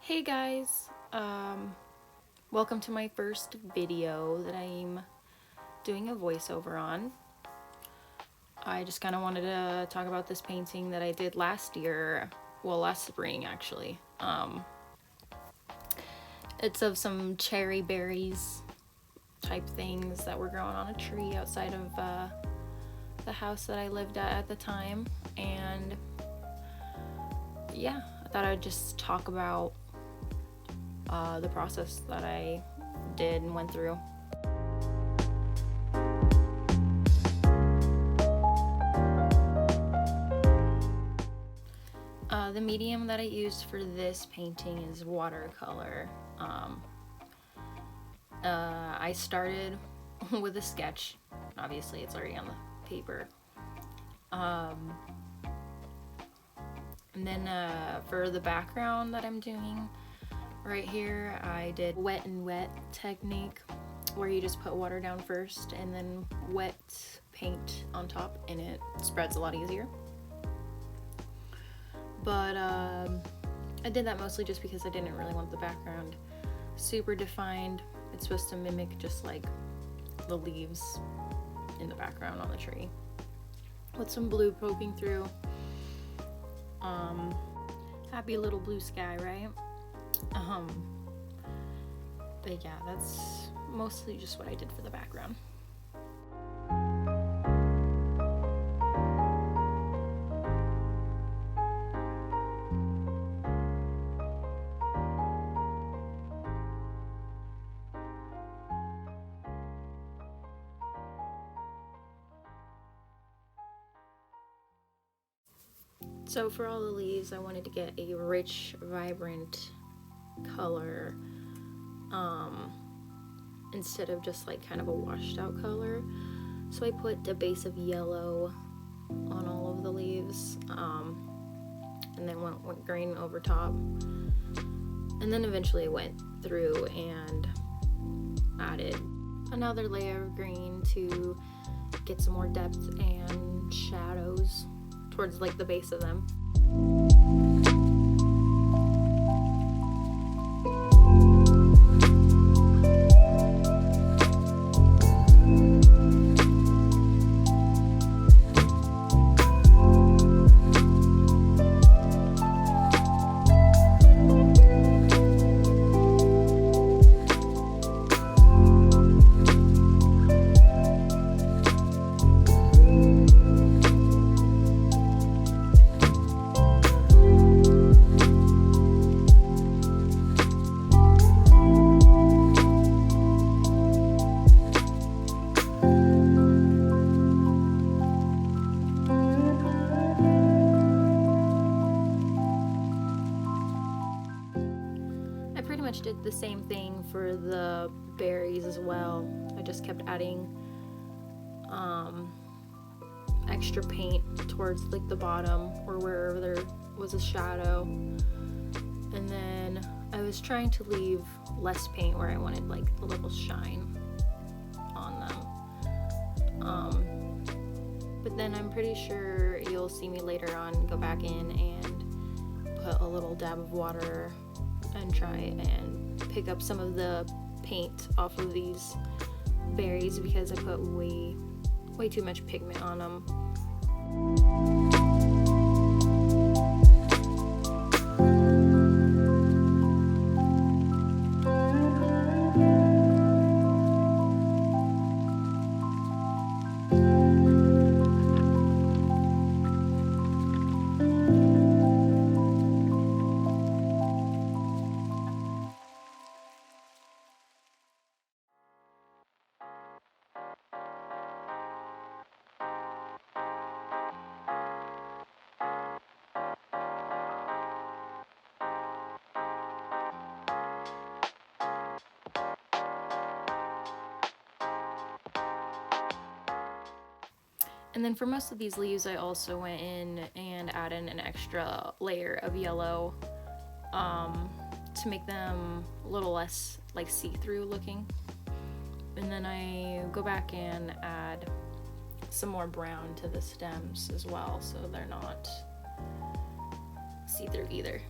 Hey guys, welcome to my first video that I'm doing a voiceover on. I just kind of wanted to talk about this painting that I did last year, well last spring actually. It's of some cherry berries type things that were growing on a tree outside of the house that I lived at the time, and yeah, I thought I'd just talk about the process that I did and went through. The medium that I used for this painting is watercolor. I started with a sketch. Obviously, it's already on the paper. And then for the background that I'm doing right here, I did wet and wet technique, where you just put water down first and then wet paint on top, and it spreads a lot easier. But I did that mostly just because I didn't really want the background super defined. It's supposed to mimic just like the leaves in the background on the tree, with some blue poking through. Happy little blue sky, right? But yeah, that's mostly just what I did for the background. So for all the leaves, I wanted to get a rich, vibrant color, instead of just like kind of a washed out color. So I put a base of yellow on all of the leaves, and then went green over top. And then eventually went through and added another layer of green to get some more depth and shadows towards like the base of them. Did the same thing for the berries as well. I just kept adding extra paint towards like the bottom or wherever there was a shadow, and then I was trying to leave less paint where I wanted like a little shine on them. But then I'm pretty sure you'll see me later on go back in and put a little dab of water and try and pick up some of the paint off of these berries, because I put way too much pigment on them. And then for most of these leaves, I also went in and added an extra layer of yellow, to make them a little less like see-through looking. And then I go back and add some more brown to the stems as well, so they're not see-through either.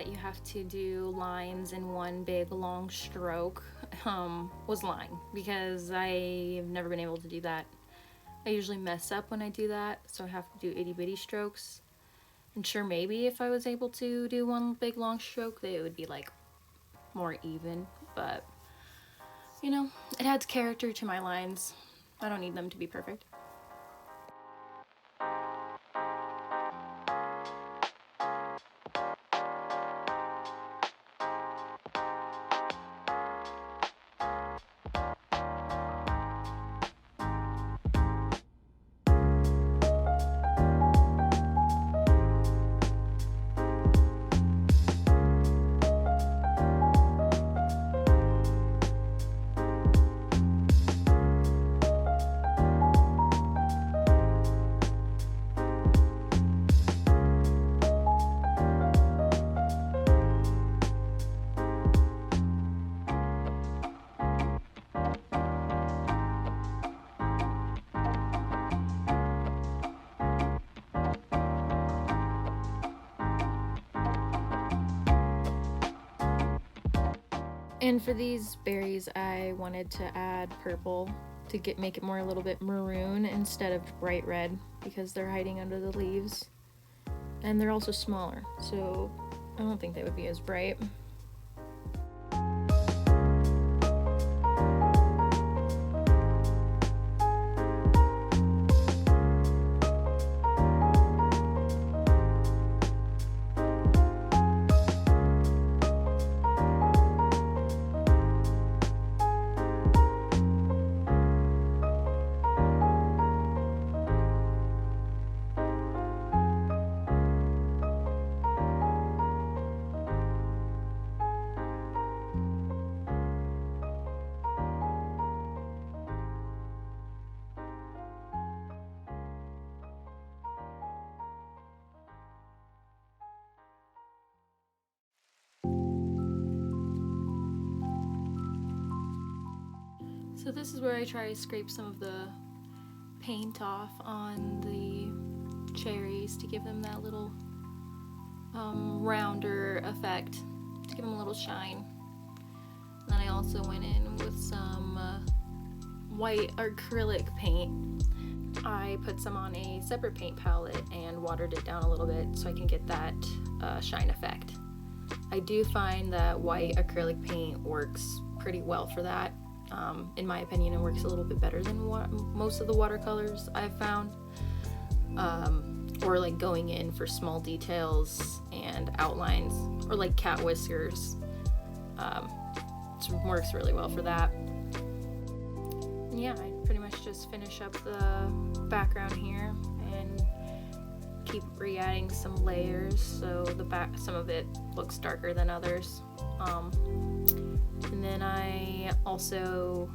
that you have to do lines in one big long stroke was lying, because I've never been able to do that. I usually mess up when I do that, so I have to do itty bitty strokes. And sure, maybe if I was able to do one big long stroke, it would be like more even, but you know, it adds character to my lines. I don't need them to be perfect. And for these berries, I wanted to add purple to make it more a little bit maroon instead of bright red, because they're hiding under the leaves. And they're also smaller, so I don't think they would be as bright. So this is where I try to scrape some of the paint off on the cherries to give them that little rounder effect, to give them a little shine. And then I also went in with some white acrylic paint. I put some on a separate paint palette and watered it down a little bit so I can get that shine effect. I do find that white acrylic paint works pretty well for that. In my opinion, it works a little bit better than most of the watercolors I've found. Or like going in for small details and outlines, or like cat whiskers. It works really well for that. And yeah, I pretty much just finish up the background here and keep re-adding some layers so some of it looks darker than others. And then I also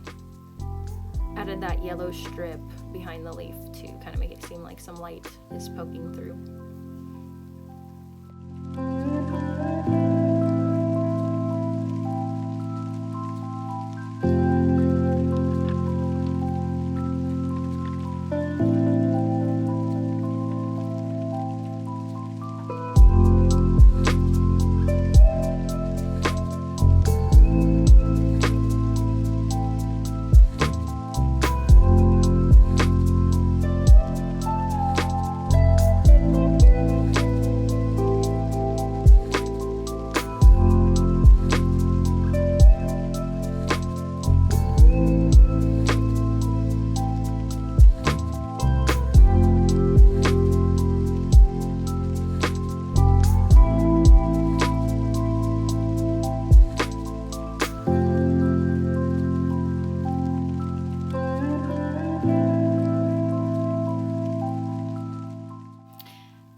added that yellow strip behind the leaf to kind of make it seem like some light is poking through.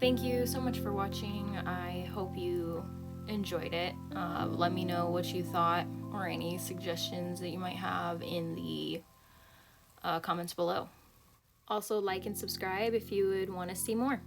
Thank you so much for watching. I hope you enjoyed it. Let me know what you thought or any suggestions that you might have in the comments below. Also, like and subscribe if you would want to see more.